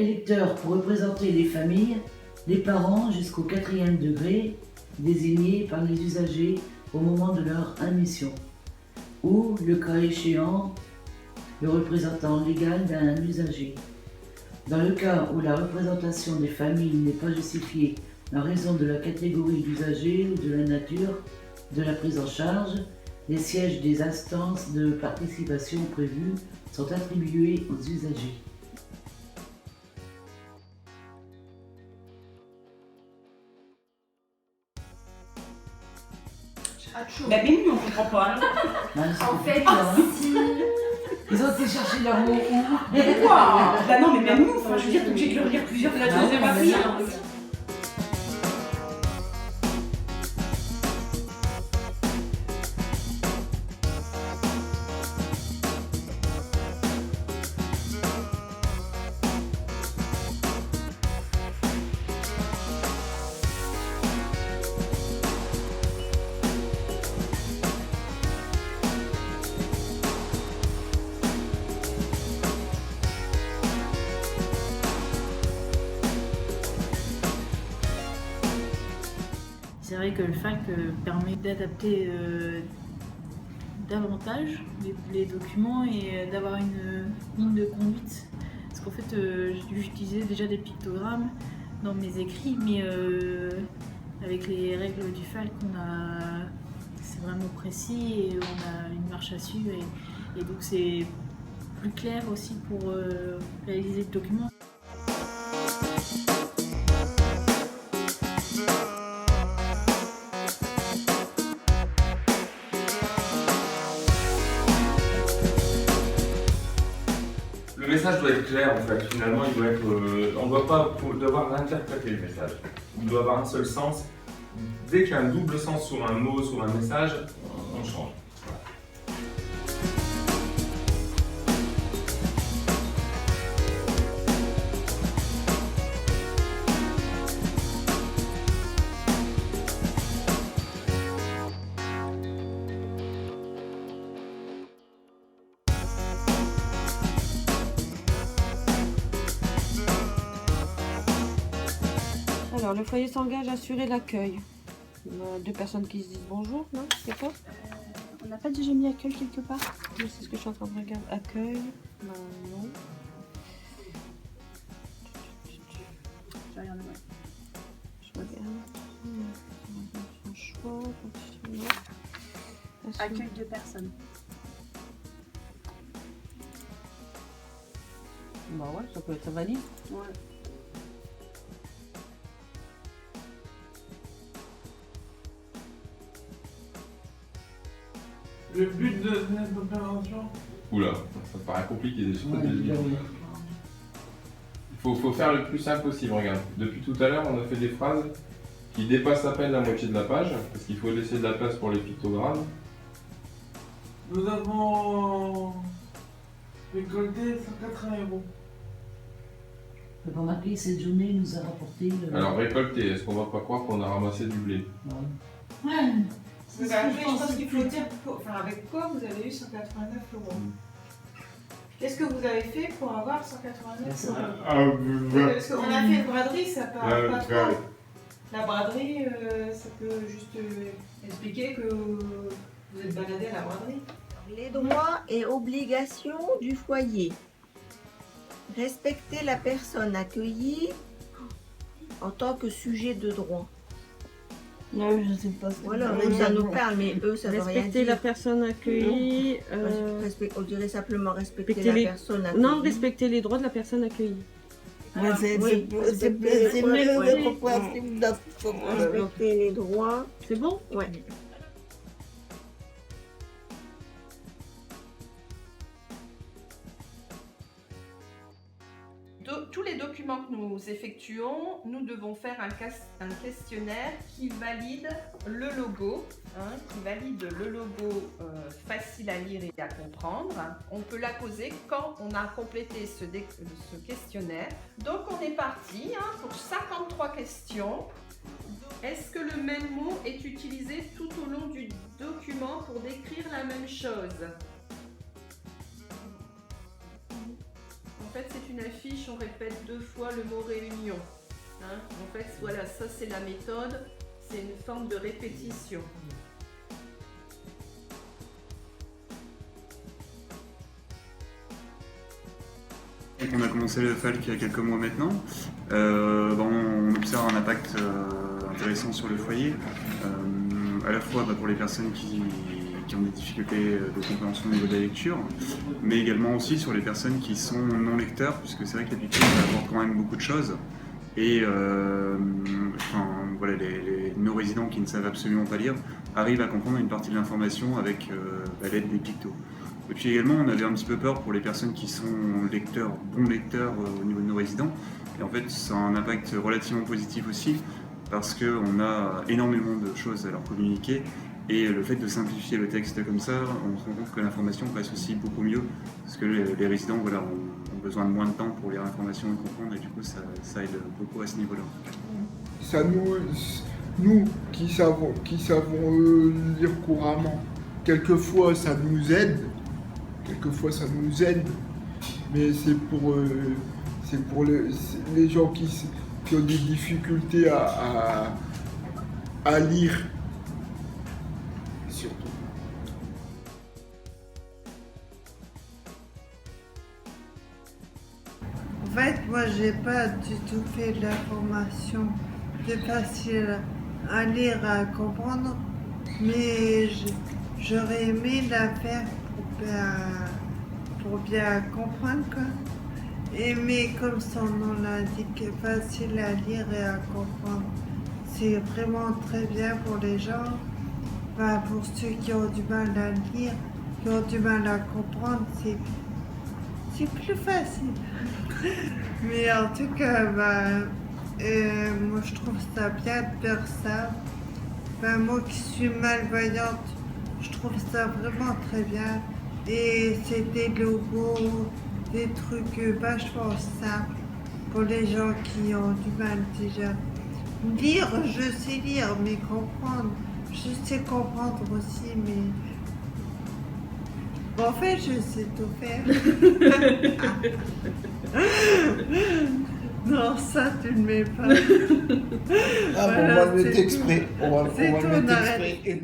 électeurs pour représenter les familles, les parents jusqu'au 4e degré, désignés par les usagers au moment de leur admission, ou, le cas échéant, le représentant légal d'un usager. Dans le cas où la représentation des familles n'est pas justifiée en raison de la catégorie d'usagers ou de la nature de la prise en charge, les sièges des instances de participation prévues sont attribués aux usagers. Bah mais oui, on comprend pas. En fait, si... Ils ont été chercher leur mot où? Pourquoi? Bah non, mais même nous, enfin, je veux dire, t'es obligé de le relire plusieurs fois. Ah, C'est pas mais possible. ça, C'est vrai que le FALC permet d'adapter davantage les documents et d'avoir une ligne de conduite. Parce qu'en fait, j'utilisais déjà des pictogrammes dans mes écrits, mais avec les règles du FALC, c'est vraiment précis et on a une marche à suivre. Et donc c'est plus clair aussi pour réaliser le document. Le message doit être clair en fait, finalement il doit être, on ne doit pas devoir l'interpréter le message. Il doit avoir un seul sens. Dès qu'il y a un double sens sur un mot, sur un message, on change. Voilà. Alors, le foyer s'engage à assurer l'accueil. Deux personnes qui se disent bonjour, non? C'est quoi? On n'a pas déjà mis accueil quelque part? Oui, c'est ce que je suis en train de regarder. Accueil? Non. Je regarde, ouais. Je regarde. Son choix, continuer. Accueil de personnes. Bah ouais, ça peut être valide. Ouais. Le but de cette opération? Oula, ça me paraît compliqué déjà. Ouais, oui. Il faut faire le plus simple possible, regarde. Depuis tout à l'heure, on a fait des phrases qui dépassent à peine la moitié de la page, parce qu'il faut laisser de la place pour les pictogrammes. Nous avons récolté 180 €. Le remarquer, cette journée nous a rapporté... Alors récolter, est-ce qu'on va pas croire qu'on a ramassé du blé? Ouais. Je pense qu'il faut dire avec quoi vous avez eu 189 €. Qu'est-ce que vous avez fait pour avoir 189 €? Parce qu'on a fait une braderie, ça part pas trop. La braderie, ça peut juste expliquer que vous êtes baladé à la braderie. Les droits et obligations du foyer. Respecter la personne accueillie en tant que sujet de droit. Non, je sais pas. Voilà, ça nous parle, mais eux, ça veut rien Respecter dire. la personne accueillie. On dirait simplement respecter respecter la personne accueillie. Non, respecter les droits de la personne accueillie. C'est mieux de compréhensible. Respecter les droits. C'est bon? Ouais. Tous les documents que nous effectuons, nous devons faire un questionnaire qui valide le logo, facile à lire et à comprendre. On peut la poser quand on a complété ce questionnaire. Donc on est parti pour 53 questions. Est-ce que le même mot est utilisé tout au long du document pour décrire la même chose? fait, c'est une affiche, on répète 2 fois le mot réunion. Hein, en fait, voilà, ça c'est la méthode, c'est une forme de répétition. On a commencé le FALC il y a quelques mois maintenant. On observe un impact intéressant sur le foyer, à la fois pour les personnes qui ont des difficultés de compréhension au niveau de la lecture, mais également aussi sur les personnes qui sont non lecteurs, puisque c'est vrai que la picture apporte quand même beaucoup de choses. Et nos résidents qui ne savent absolument pas lire arrivent à comprendre une partie de l'information avec l'aide des pictos. Et puis également, on avait un petit peu peur pour les personnes qui sont bons lecteurs au niveau de nos résidents. Et en fait, ça a un impact relativement positif aussi, parce qu'on a énormément de choses à leur communiquer. Et le fait de simplifier le texte comme ça, on se rend compte que l'information passe aussi beaucoup mieux, parce que les résidents ont besoin de moins de temps pour lire l'information et comprendre, et du coup, ça aide beaucoup à ce niveau-là. Ça nous qui savons lire couramment, quelquefois ça nous aide, mais c'est pour les gens qui ont des difficultés à lire, surtout. En fait, moi, j'ai pas du tout fait de la formation. C'est facile à lire, à comprendre, mais j'aurais aimé la faire pour bien comprendre, quoi. Mais comme son nom l'indique, facile à lire et à comprendre. C'est vraiment très bien pour les gens, pour ceux qui ont du mal à lire, qui ont du mal à comprendre, c'est plus facile. Mais en tout cas, moi je trouve ça bien de faire ça. Moi qui suis malvoyante, je trouve ça vraiment très bien. Et c'est des logos, des trucs vachement simples pour les gens qui ont du mal déjà. Lire, je sais lire, mais comprendre, je sais comprendre aussi, mais... Bon, en fait, je sais tout faire. Non, ça, tu ne mets pas. On va le mettre exprès. On va le mettre exprès.